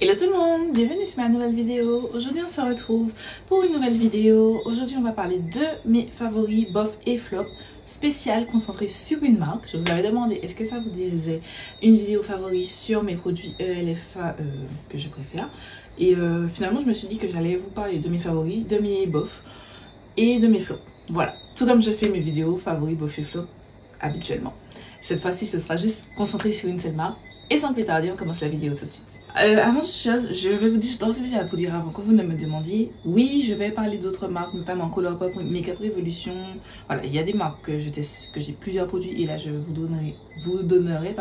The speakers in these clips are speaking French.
Hello tout le monde, bienvenue sur ma nouvelle vidéo. Aujourd'hui on se retrouve pour une nouvelle vidéo. Aujourd'hui on va parler de mes favoris bof et flop spécial concentré sur une marque. Je vous avais demandé est-ce que ça vous disait une vidéo favori sur mes produits ELFA que je préfère. Et finalement je me suis dit que j'allais vous parler de mes favoris, de mes bofs et de mes flops. Voilà, tout comme je fais mes vidéos favoris bof et flop habituellement. Cette fois-ci ce sera juste concentré sur une seule marque. Et sans plus tarder, on commence la vidéo tout de suite. Avant toute chose, je vais vous dire, d'ores et déjà vous dire avant que vous ne me demandiez, oui, je vais parler d'autres marques, notamment Colourpop, Makeup Revolution. Voilà, il y a des marques que j'ai plusieurs produits et là je vous donnerai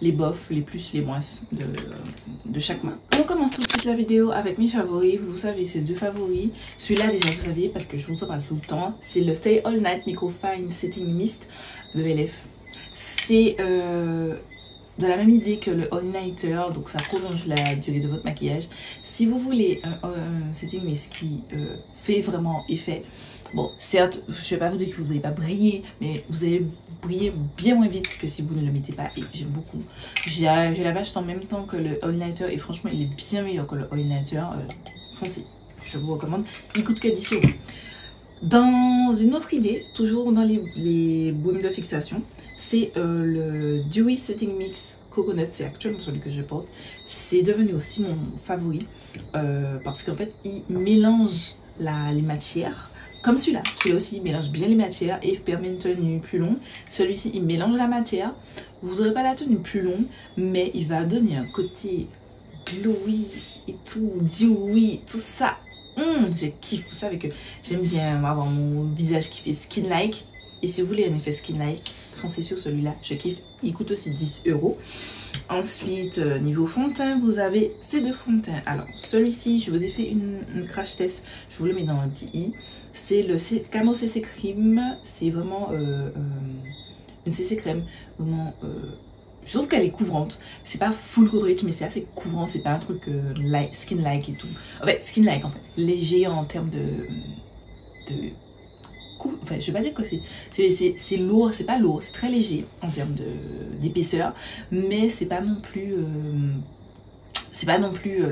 les bofs, les plus, les moins de chaque marque. On commence tout de suite la vidéo avec mes favoris. Vous savez, c'est deux favoris. Celui-là déjà vous savez parce que je vous en parle tout le temps. C'est le Stay All Night Micro Fine Setting Mist de LF. C'est de la même idée que le All Nighter, donc ça prolonge la durée de votre maquillage. Si vous voulez un setting mist qui fait vraiment effet, bon certes je vais pas vous dire que vous n'allez pas briller, mais vous allez briller bien moins vite que si vous ne le mettez pas. Et j'aime beaucoup, j'ai la vache en même temps que le All Nighter et franchement il est bien meilleur que le All Nighter. Foncez, je vous recommande, il coûte que 10 €. Dans une autre idée, toujours dans les baumes de fixation, c'est le Dewy Setting Mix Coconut, c'est actuellement celui que je porte. C'est devenu aussi mon favori parce qu'en fait il mélange les matières. Comme celui-là aussi il mélange bien les matières et permet une tenue plus longue. Celui-ci il mélange la matière, vous n'aurez pas la tenue plus longue, mais il va donner un côté glowy et tout, dewy, tout ça. Je kiffe, vous savez que j'aime bien avoir mon visage qui fait skin-like. Et si vous voulez un effet skin-like, foncez sur celui-là, je kiffe. Il coûte aussi 10 €. Ensuite, niveau fond de teint, vous avez ces deux fonds de teint. Alors, celui-ci, je vous ai fait une crash test. Je vous le mets dans un petit i. C'est le Camo CC Cream. C'est vraiment une CC crème. Vraiment... je trouve qu'elle est couvrante. C'est pas full coverage, mais c'est assez couvrant. C'est pas un truc skin-like et tout. En fait, skin-like en fait. Léger en termes de enfin, je vais pas dire que c'est lourd, c'est pas lourd, c'est très léger en termes d'épaisseur, mais c'est pas non plus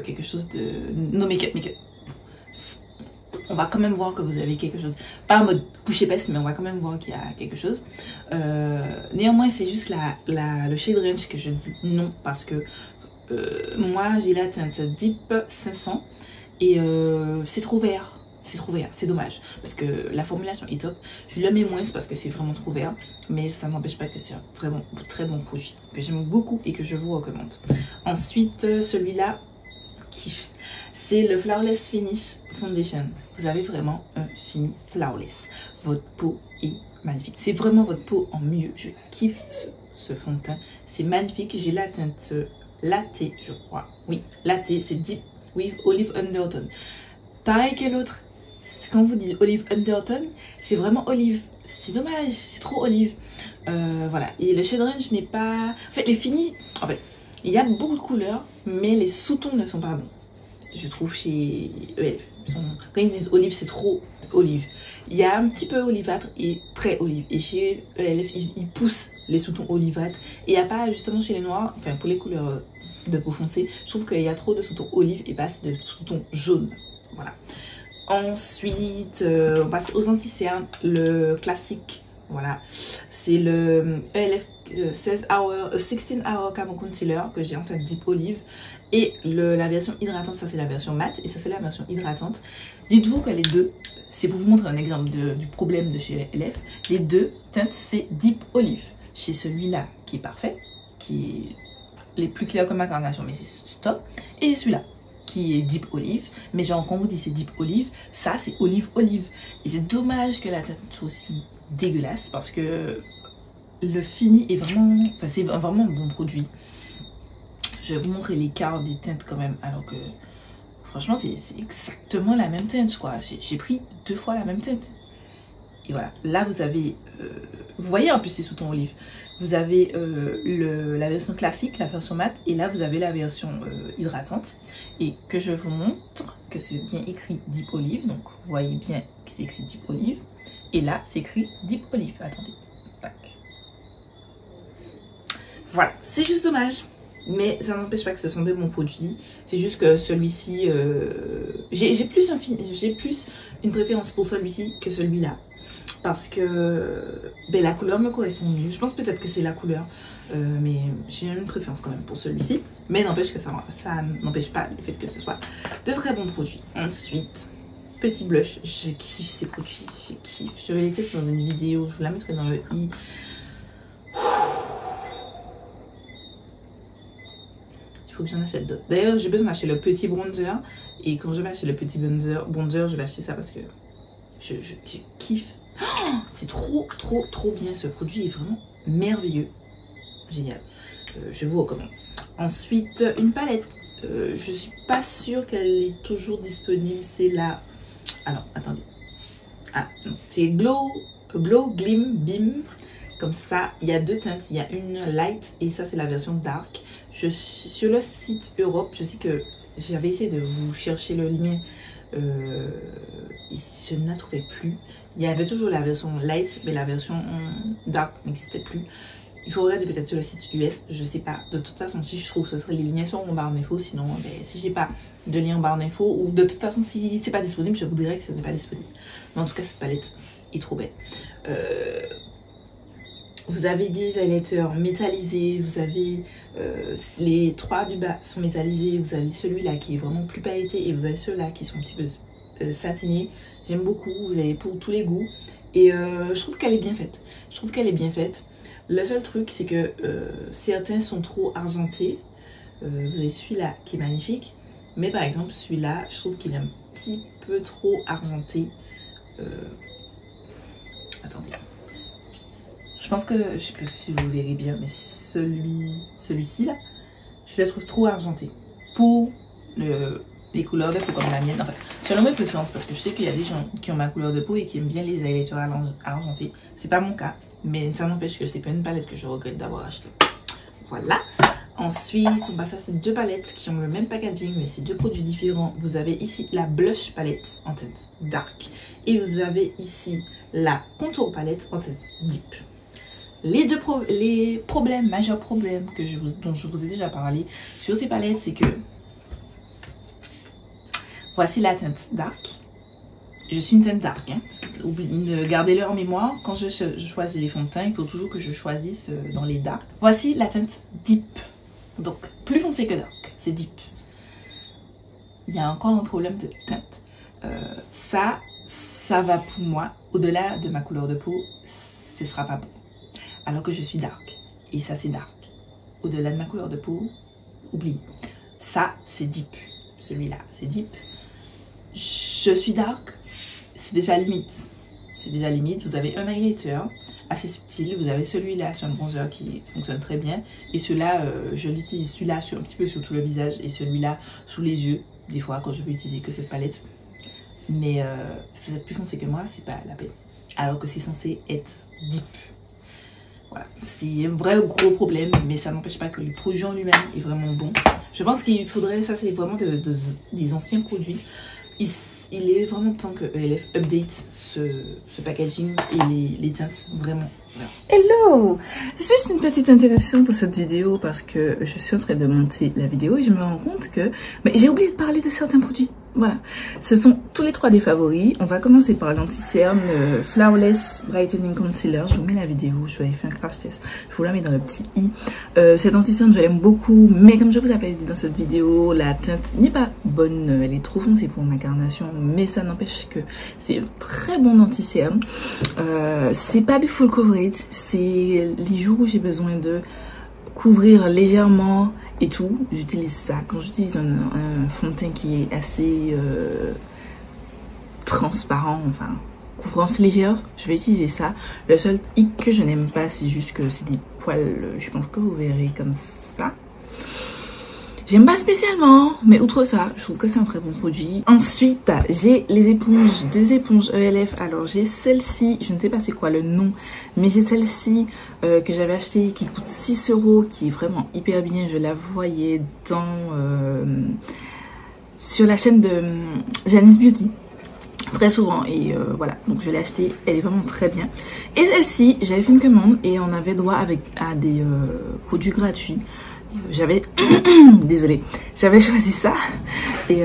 quelque chose de no make-up. On va quand même voir que vous avez quelque chose, pas en mode couche épaisse, mais on va quand même voir qu'il y a quelque chose. Néanmoins, c'est juste le shade range que je dis non, parce que moi j'ai la teinte Deep 500 et c'est trop vert. C'est trop vert, c'est dommage, parce que la formulation est top. Je le mets moins parce que c'est vraiment trop vert, mais ça n'empêche pas que c'est vraiment un très bon produit, que j'aime beaucoup et que je vous recommande. Ensuite, celui-là, kiff, c'est le Flawless Finish Foundation. Vous avez vraiment un fini flawless. Votre peau est magnifique. C'est vraiment votre peau en mieux. Je kiffe ce fond de teint. C'est magnifique. J'ai la teinte Latte, je crois. Oui, Latte, c'est Deep with Olive Undertone. Pareil que l'autre. Quand vous dites Olive Undertone, c'est vraiment olive. C'est dommage, c'est trop olive. Voilà. Et le shade range n'est pas... En fait, les finis... En fait, il y a beaucoup de couleurs, mais les sous-tons ne sont pas bons. Je trouve chez ELF. Quand ils disent olive, c'est trop olive. Il y a un petit peu olivâtre et très olive. Et chez ELF, ils poussent les sous-tons olivâtres. Et il n'y a pas, justement, chez les noirs, enfin, pour les couleurs de peau foncée, je trouve qu'il y a trop de sous-tons olive et pas assez de sous-tons jaunes. Voilà. Ensuite, on passe aux anti-cernes, le classique, voilà, c'est le ELF 16 Hour Camo Concealer que j'ai en fait Deep Olive, et la version hydratante, ça c'est la version mat et ça c'est la version hydratante. Dites-vous que les deux, c'est pour vous montrer un exemple du problème de chez ELF, les deux teintes c'est Deep Olive. Chez celui-là qui est parfait, qui est les plus clairs que ma carnation, mais c'est top, et j'ai celui-là qui est Deep Olive, mais genre quand on vous dit c'est Deep Olive, ça c'est Olive. Et c'est dommage que la teinte soit aussi dégueulasse parce que le fini est vraiment, enfin c'est vraiment un bon produit. Je vais vous montrer l'écart des teintes quand même, alors que franchement c'est exactement la même teinte, je crois. J'ai pris 2 fois la même teinte. Et voilà, là vous avez, vous voyez en plus c'est sous ton olive. Vous avez la version classique, la version mat, et là vous avez la version hydratante. Et que je vous montre que c'est bien écrit Deep Olive, donc vous voyez bien que c'est écrit Deep Olive. Et là c'est écrit Deep Olive, attendez, tac. Voilà, c'est juste dommage. mais ça n'empêche pas que ce sont de bons produits. C'est juste que celui-ci, j'ai plus une préférence pour celui-ci que celui-là. Parce que ben, la couleur me correspond mieux. Je pense peut-être que c'est la couleur, mais j'ai une préférence quand même pour celui-ci. Mais n'empêche que ça n'empêche pas le fait que ce soit de très bons produits. Ensuite, petit blush. Je kiffe ces produits, je kiffe. Je vais les tester dans une vidéo, je vous la mettrai dans le i. Il faut que j'en achète d'autres. D'ailleurs, j'ai besoin d'acheter le petit bronzer. Et quand je vais acheter le petit bronzer, je vais acheter ça parce que je kiffe. Oh, c'est trop bien. Ce produit est vraiment merveilleux. Génial. Je vous recommande. Ensuite, une palette. Je suis pas sûre qu'elle est toujours disponible. C'est la... Alors, attendez. Ah, non. C'est Glow Glim Beam. Comme ça, il y a deux teintes. Il y a une light et ça, c'est la version dark. Je suis sur le site Europe. Je sais que j'avais essayé de vous chercher le lien. Je ne la trouvais plus. Il y avait toujours la version light, mais la version dark n'existait plus. Il faut regarder peut-être sur le site US, je sais pas. De toute façon, si je trouve, ce serait les liens sont en barre d'infos. Sinon, ben, si j'ai pas de lien en barre d'infos, ou de toute façon, si c'est pas disponible, je vous dirais que ce n'est pas disponible. Mais en tout cas, cette palette est trop belle. Vous avez des highlighters métallisés, vous avez les trois du bas sont métallisés, vous avez celui-là qui est vraiment plus pailleté et vous avez ceux-là qui sont un petit peu satinés. J'aime beaucoup, vous avez pour tous les goûts et je trouve qu'elle est bien faite. Je trouve qu'elle est bien faite. Le seul truc, c'est que certains sont trop argentés. Vous avez celui-là qui est magnifique, mais par exemple celui-là, je trouve qu'il est un petit peu trop argenté. Attendez. Je pense que, je sais pas si vous verrez bien, mais celui-ci là, je le trouve trop argenté. Pour les couleurs de peau comme la mienne. Enfin, selon mes préférences, parce que je sais qu'il y a des gens qui ont ma couleur de peau et qui aiment bien les highlighters argentés. C'est pas mon cas, mais ça n'empêche que c'est pas une palette que je regrette d'avoir acheté. Voilà. Ensuite, on passe à ces deux palettes qui ont le même packaging, mais c'est deux produits différents. Vous avez ici la blush palette en teinte dark. Et vous avez ici la contour palette en teinte deep. Les majeurs problèmes dont je vous ai déjà parlé sur ces palettes, c'est que voici la teinte dark. Je suis une teinte dark, hein. Gardez-le en mémoire. Quand je choisis les fonds de teint, il faut toujours que je choisisse dans les dark. Voici la teinte deep. Donc, plus foncé que dark, c'est deep. Il y a encore un problème de teinte. Ça va pour moi. Au-delà de ma couleur de peau, ce sera pas bon. Alors que je suis dark. Et ça, c'est dark. Au-delà de ma couleur de peau, oublie. Ça, c'est deep. Celui-là, c'est deep. Je suis dark. C'est déjà limite. C'est déjà limite. Vous avez un highlighter assez subtil. Vous avez celui-là sur un bronzer qui fonctionne très bien. Et celui-là, je l'utilise celui-là un petit peu sur tout le visage. Et celui-là sous les yeux. Des fois, quand je veux utiliser que cette palette. Mais vous êtes plus foncé que moi, c'est pas la peine. Alors que c'est censé être deep. Voilà, c'est un vrai gros problème, mais ça n'empêche pas que le produit en lui-même est vraiment bon. Je pense qu'il faudrait, ça c'est vraiment des anciens produits. Il est vraiment temps que ELF update ce packaging et les teintes, vraiment. Hello! Juste une petite interruption pour cette vidéo parce que je suis en train de monter la vidéo et je me rends compte que j'ai oublié de parler de certains produits. Voilà, ce sont tous les trois des favoris. On va commencer par l'anti-cerne Flawless Brightening Concealer. Je vous mets la vidéo, je vous avais fait un crash test. Je vous la mets dans le petit i. Cette anti-cerne, je l'aime beaucoup, mais comme je vous avais dit dans cette vidéo, la teinte n'est pas bonne. Elle est trop foncée pour ma carnation, mais ça n'empêche que c'est un très bon anti-cerne. C'est pas du full coverage, c'est les jours où j'ai besoin de couvrir légèrement et tout, j'utilise ça. Quand j'utilise un fond de teint qui est assez transparent, enfin couvrance légère, je vais utiliser ça. Le seul hic que je n'aime pas, c'est juste que c'est des poils, je pense que vous verrez comme ça. J'aime pas spécialement, mais outre ça, je trouve que c'est un très bon produit. Ensuite, j'ai les éponges, deux éponges ELF. Alors j'ai celle-ci, je ne sais pas c'est quoi le nom, mais j'ai celle-ci que j'avais achetée qui coûte 6 €, qui est vraiment hyper bien. Je la voyais sur la chaîne de Janice Beauty très souvent et voilà, donc je l'ai achetée, elle est vraiment très bien. Et celle-ci, j'avais fait une commande et on avait droit à des produits gratuits. J'avais... Désolée. J'avais choisi ça. Et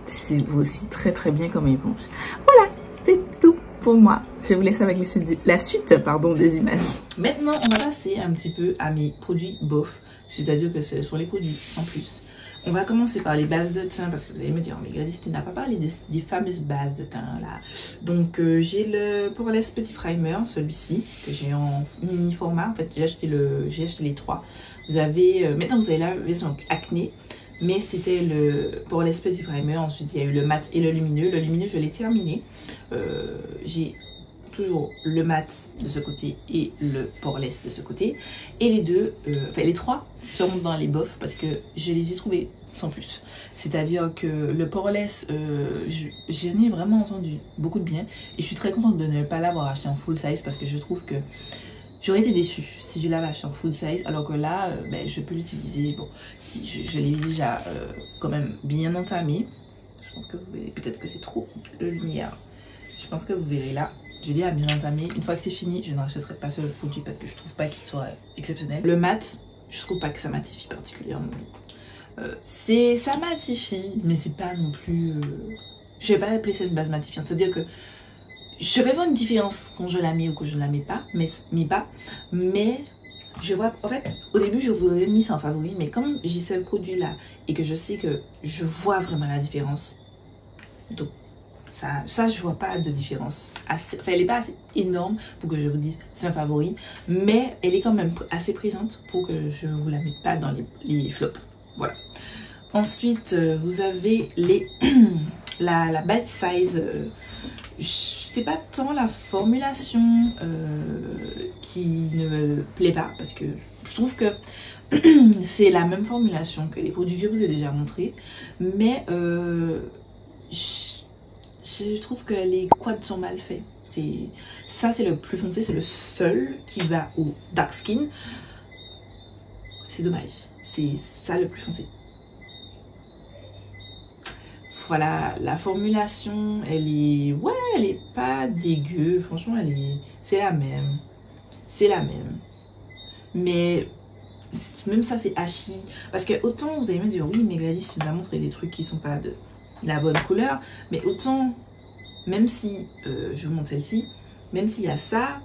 c'est aussi très très bien comme éponge. Voilà, c'est tout pour moi. Je vous laisse avec la suite des images. Maintenant, on va passer un petit peu à mes produits bof. C'est-à-dire que ce sont les produits sans plus. On va commencer par les bases de teint parce que vous allez me dire, mais Gladys, tu n'as pas parlé des fameuses bases de teint là. Donc j'ai le Poreless Petit Primer, celui-ci, que j'ai en mini format. En fait, j'ai acheté les trois. Vous avez, maintenant vous avez la version acné, mais c'était le Poreless Petit Primer. Ensuite, il y a eu le mat et le lumineux. Le lumineux, je l'ai terminé. J'ai toujours le mat de ce côté et le Poreless de ce côté, et les deux, enfin les trois seront dans les bofs parce que je les ai trouvés sans plus. C'est à dire que le Poreless, j'en ai vraiment entendu beaucoup de bien et je suis très contente de ne pas l'avoir acheté en full size parce que je trouve que j'aurais été déçue si je l'avais acheté en full size, alors que là ben, je peux l'utiliser. Bon, je l'ai déjà quand même bien entamé. Je pense que vous verrez, peut-être que c'est trop de lumière, je pense que vous verrez là. Je l'ai bien entamé. Une fois que c'est fini, je ne rachèterai pas ce produit parce que je trouve pas qu'il soit exceptionnel. Le mat, je trouve pas que ça matifie particulièrement. Ça matifie, mais c'est pas non plus... Je vais pas appeler ça une base matifiante. C'est-à-dire que je vais voir une différence quand je la mets ou que je ne la mets pas. Mais je vois... En fait, au début, je vous aurais mis ça en favori. Mais comme j'ai ce produit-là et que je sais que je vois vraiment la différence. Donc... Ça, je vois pas de différence. Enfin, elle n'est pas assez énorme pour que je vous dise c'est un favori. Mais elle est quand même assez présente pour que je ne vous la mette pas dans les flops. Voilà. Ensuite, vous avez la bite size. C'est pas tant la formulation qui ne me plaît pas. Parce que je trouve que c'est la même formulation que les produits que je vous ai déjà montrés. Mais... je trouve que les quads sont mal faits. Ça, c'est le plus foncé, c'est le seul qui va au dark skin. C'est dommage. C'est ça le plus foncé. Voilà, la formulation, elle est... Ouais, elle est pas dégueu. Franchement, c'est la même. C'est la même. Mais... Même ça, c'est hachis. Parce que autant, vous allez me dire, oui, mais Gladys, tu nous as montré des trucs qui sont pas de la bonne couleur. Mais autant... Même si, je vous montre celle-ci, même s'il y a ça,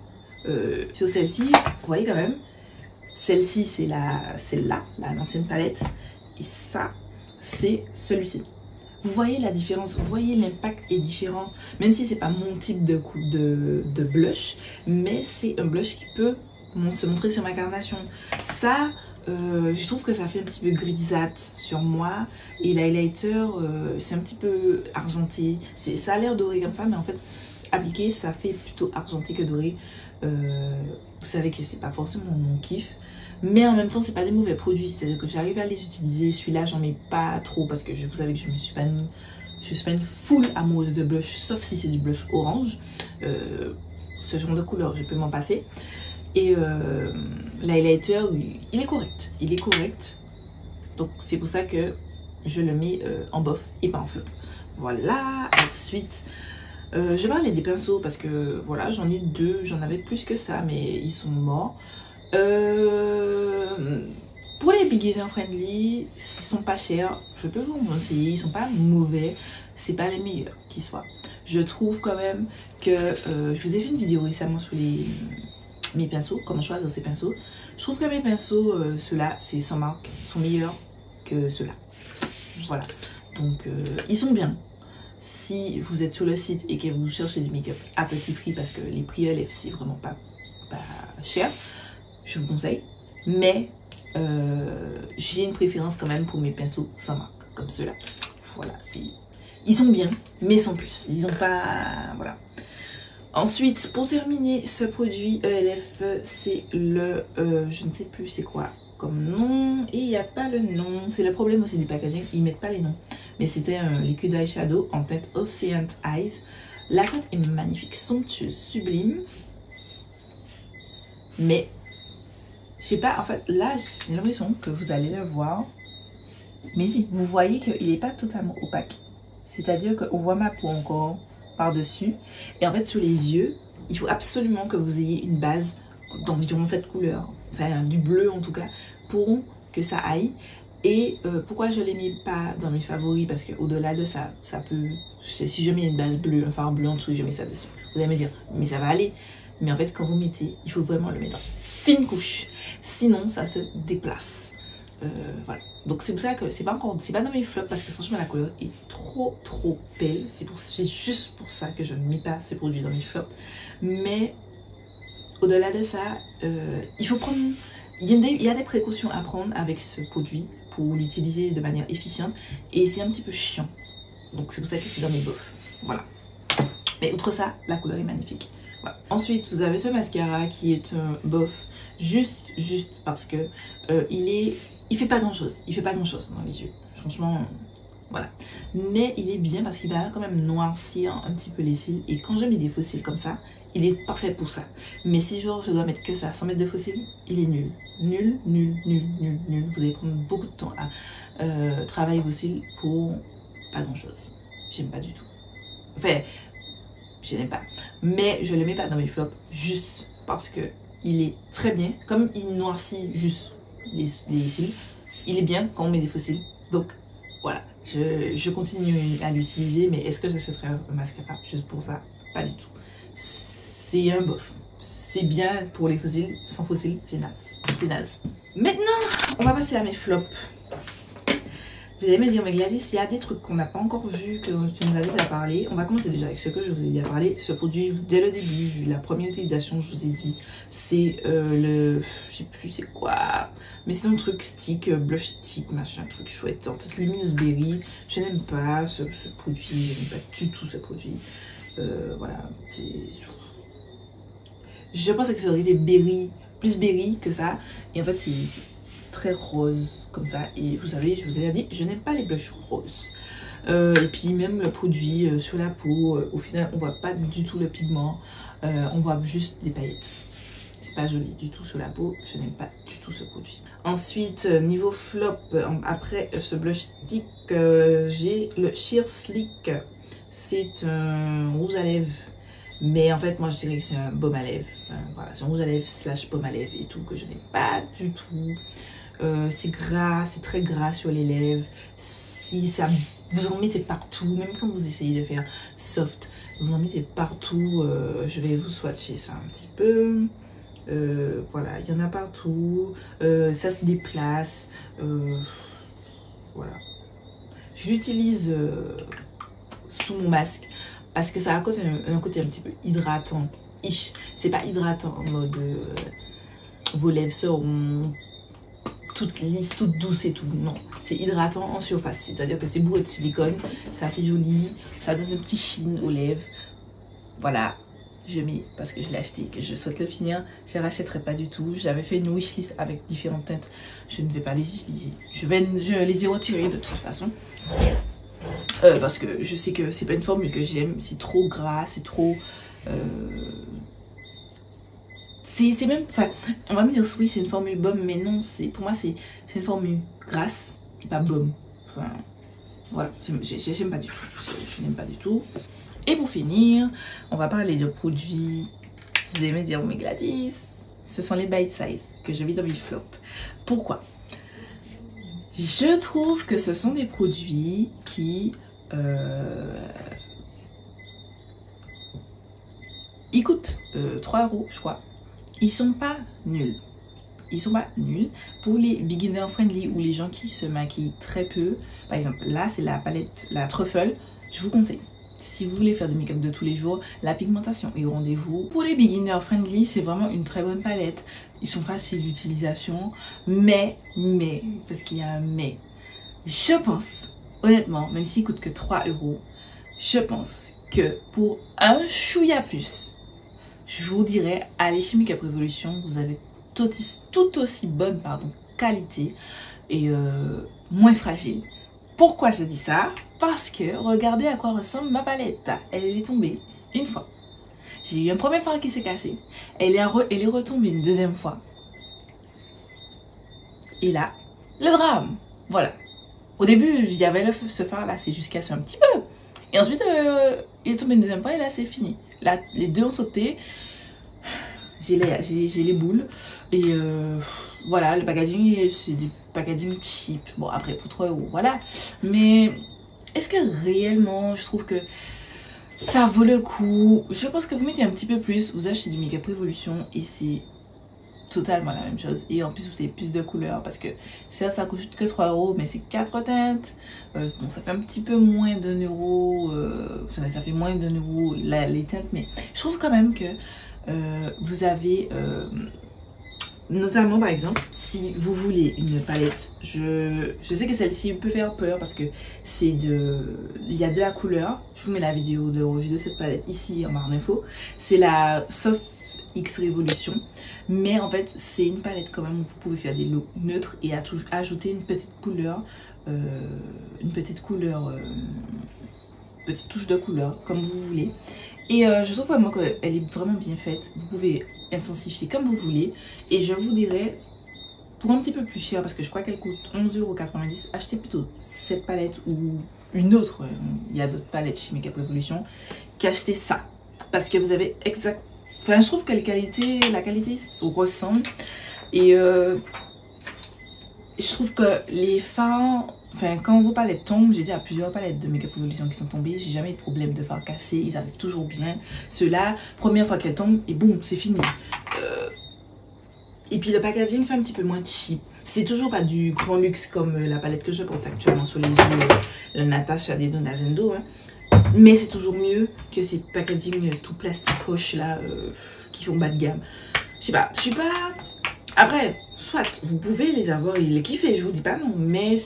sur celle-ci, vous voyez quand même, celle-ci c'est celle-là, l'ancienne palette, et ça c'est celui-ci. Vous voyez la différence, vous voyez l'impact est différent, même si c'est pas mon type de blush, mais c'est un blush qui peut se montrer sur ma carnation. Ça, je trouve que ça fait un petit peu grisâtre sur moi, et l'highlighter c'est un petit peu argenté. Ça a l'air doré comme ça, mais en fait appliqué ça fait plutôt argenté que doré. Vous savez que c'est pas forcément mon kiff, mais en même temps c'est pas des mauvais produits, c'est à dire que j'arrive à les utiliser. Celui-là j'en mets pas trop parce que vous savez que je suis pas une full amoureuse de blush, sauf si c'est du blush orange. Ce genre de couleur je peux m'en passer. Et l'highlighter, il est correct. Il est correct. Donc c'est pour ça que je le mets en bof et pas en flop. Voilà. Ensuite, je parlais des pinceaux parce que voilà, j'en ai deux. J'en avais plus que ça, mais ils sont morts. Pour les beginner friendly, ils sont pas chers. Je peux vous conseiller. Ils sont pas mauvais. C'est pas les meilleurs qui soient. Je trouve quand même que je vous ai fait une vidéo récemment sur mes pinceaux, comment choisir ces pinceaux. Je trouve que mes pinceaux, ceux-là, c'est sans marque, sont meilleurs que ceux-là. Voilà. Donc, ils sont bien. Si vous êtes sur le site et que vous cherchez du make-up à petit prix, parce que les prix LF, c'est vraiment pas cher, je vous conseille. Mais, j'ai une préférence quand même pour mes pinceaux sans marque, comme ceux-là. Voilà. Ils sont bien, mais sans plus. Ils ont pas... Voilà. Ensuite, pour terminer ce produit ELF, c'est le... je ne sais plus c'est quoi comme nom. Et il n'y a pas le nom. C'est le problème aussi du packaging. Ils ne mettent pas les noms. Mais c'était un liquid eyeshadow en teinte Ocean Eyes. La teinte est magnifique, somptueuse, sublime. Mais, je sais pas, en fait, là, j'ai l'impression que vous allez le voir. Mais si, vous voyez qu'il n'est pas totalement opaque. C'est-à-dire qu'on voit ma peau encore par-dessus. Et en fait, sur les yeux, il faut absolument que vous ayez une base d'environ cette couleur. Enfin, du bleu en tout cas, pour que ça aille. Et pourquoi je ne les mets pas dans mes favoris? Parce que au-delà de ça, ça peut... Si je mets une base bleue, un fard bleu en dessous, je mets ça dessus. Vous allez me dire, mais ça va aller. Mais en fait, quand vous mettez, il faut vraiment le mettre en fine couche. Sinon, ça se déplace. Voilà. Donc c'est pour ça que c'est pas dans mes flops parce que franchement la couleur est trop belle. C'est juste pour ça que je ne mets pas ces produits dans mes flops. Mais au-delà de ça, il faut prendre... Il y a des précautions à prendre avec ce produit pour l'utiliser de manière efficiente. Et c'est un petit peu chiant. Donc c'est pour ça que c'est dans mes bofs. Voilà. Mais outre ça, la couleur est magnifique. Voilà. Ensuite, vous avez ce mascara qui est un bof juste parce que il fait pas grand chose. Il fait pas grand chose dans les yeux. Franchement, voilà. Mais il est bien parce qu'il va quand même noircir un petit peu les cils. Et quand je mets des faux cils comme ça, il est parfait pour ça. Mais si genre je dois mettre que ça sans mettre de faux cils, il est nul. Nul. Vous allez prendre beaucoup de temps à travailler vos cils pour pas grand chose. J'aime pas du tout. Enfin, je n'aime pas. Mais je le mets pas dans mes flops juste parce que il est très bien. Comme il noircit juste les cils, il est bien quand on met des faux cils. Donc voilà, je continue à l'utiliser. Mais est-ce que j'achèterais un mascara juste pour ça? Pas du tout. C'est un bof. C'est bien pour les fossiles. Sans fossiles, c'est naze. C'est naze. Maintenant, on va passer à mes flops. Vous allez me dire, mais Gladys, il y a des trucs qu'on n'a pas encore vu, que tu nous as déjà parlé. On va commencer déjà avec ce que je vous ai déjà parlé. Ce produit, dès le début, la première utilisation, je vous ai dit, c'est je sais plus c'est quoi, mais c'est un truc stick, blush stick, machin, truc chouette. En fait, luminous berry, je n'aime pas ce produit, je n'aime pas du tout ce produit. Voilà, je pense que ça aurait été berry, plus berry que ça. Et en fait, c'est très rose comme ça. Et vous savez, je vous ai dit, je n'aime pas les blushs roses. Et puis même le produit sur la peau, au final, on voit pas du tout le pigment. On voit juste des paillettes. C'est pas joli du tout sur la peau. Je n'aime pas du tout ce produit. Ensuite, niveau flop, après ce blush stick, j'ai le Sheer Slick. C'est un rouge à lèvres. Mais en fait, moi, je dirais que c'est un baume à lèvres. Voilà, c'est un rouge à lèvres / baume à lèvres et tout, que je n'aime pas du tout. C'est gras, c'est très gras sur les lèvres. Si ça, vous en mettez partout, même quand vous essayez de faire soft, vous en mettez partout. Je vais vous swatcher ça un petit peu. Voilà, il y en a partout. Ça se déplace. Voilà. Je l'utilise sous mon masque parce que ça a un côté un petit peu hydratant. C'est pas hydratant en mode vos lèvres seront toutes lisses, toutes douces et tout. Non, c'est hydratant en surface. C'est-à-dire que c'est bourré de silicone, ça fait joli, ça donne un petit sheen aux lèvres. Voilà, je mets parce que je l'ai acheté, que je souhaite le finir. Je ne rachèterai pas du tout. J'avais fait une wishlist avec différentes teintes. Je ne vais pas les utiliser. Je les ai retirées de toute façon. Parce que je sais que c'est pas une formule que j'aime. C'est trop gras, c'est trop... c'est même... Enfin, on va me dire oui, c'est une formule baume, mais non, pour moi, c'est une formule grasse et pas baume. Enfin, voilà, j'aime pas du tout. Je n'aime pas du tout. Et pour finir, on va parler de produits. Vous allez me dire, mais Gladys, ce sont les bite size que je mets dans mes flops. Pourquoi? Je trouve que ce sont des produits qui... ils coûtent 3 €, je crois. Ils sont pas nuls. Ils sont pas nuls. Pour les beginner friendly ou les gens qui se maquillent très peu, par exemple, là, c'est la palette, la Truffle. Je vous conseille. Si vous voulez faire du make-up de tous les jours, la pigmentation est au rendez-vous. Pour les beginner friendly, c'est vraiment une très bonne palette. Ils sont faciles d'utilisation. Mais, parce qu'il y a un mais. Je pense, honnêtement, même s'ils coûtent que 3 €, je pense que pour un chouïa plus, je vous dirais, allez chez Make Up Revolution, vous avez tout aussi bonne qualité et moins fragile. Pourquoi je dis ça? Parce que regardez à quoi ressemble ma palette. Elle est tombée une fois. J'ai eu un premier fard qui s'est cassé. Elle est retombée une deuxième fois. Et là, le drame. Voilà. Au début, il y avait ce fard là, c'est juste cassé un petit peu. Et ensuite, il est tombé une deuxième fois et là, c'est fini. Là, les deux ont sauté. J'ai les boules. Et voilà, le packaging, c'est packaging cheap. Bon, après, pour 3 €, voilà. Mais est-ce que réellement, je trouve que ça vaut le coup? Je pense que vous mettez un petit peu plus, vous achetez du Makeup Revolution et c'est totalement la même chose. Et en plus, vous avez plus de couleurs parce que certes, ça coûte que 3 €, mais c'est 4 teintes. Bon, ça fait un petit peu moins d'1 €. Ça fait moins d'1 € les teintes, mais je trouve quand même que vous avez... notamment par exemple, si vous voulez une palette, je sais que celle-ci peut faire peur parce que c'est il y a de la couleur. Je vous mets la vidéo de revue de cette palette ici en barre d'infos. C'est la Soft X Revolution, mais en fait c'est une palette quand même où vous pouvez faire des looks neutres et ajouter une petite couleur, petite touche de couleur comme vous voulez. Et je trouve vraiment qu'elle est vraiment bien faite. Vous pouvez intensifier comme vous voulez. Et je vous dirais, pour un petit peu plus cher, parce que je crois qu'elle coûte 11,90 €, achetez plutôt cette palette ou une autre. Il y a d'autres palettes chez Makeup Revolution qu'acheter ça. Parce que vous avez exact... Enfin, je trouve que la qualité se ressemble. Et je trouve que les fards... Enfin, quand vos palettes tombent, j'ai dit à plusieurs palettes de Makeup Revolution qui sont tombées, j'ai jamais eu de problème de fards cassés, ils arrivent toujours bien. Ceux-là, première fois qu'elles tombent, et boum, c'est fini. Et puis le packaging fait un petit peu moins cheap. C'est toujours pas du grand luxe comme la palette que je porte actuellement sur les yeux, la Natasha des Donna Zendo, hein. Mais c'est toujours mieux que ces packaging tout plasticoche là, qui font bas de gamme. Je sais pas, je suis pas... Après, soit, vous pouvez les avoir et les kiffer, je vous dis pas non, mais...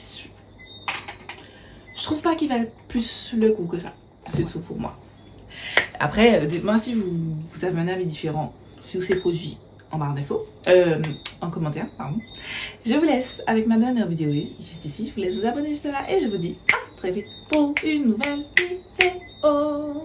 Je trouve pas qu'ils valent plus le coup que ça. C'est tout pour moi. Après, dites-moi si vous avez un avis différent sur ces produits en barre d'infos. En commentaire, pardon. Je vous laisse avec ma dernière vidéo juste ici. Je vous laisse vous abonner juste là et je vous dis à très vite pour une nouvelle vidéo.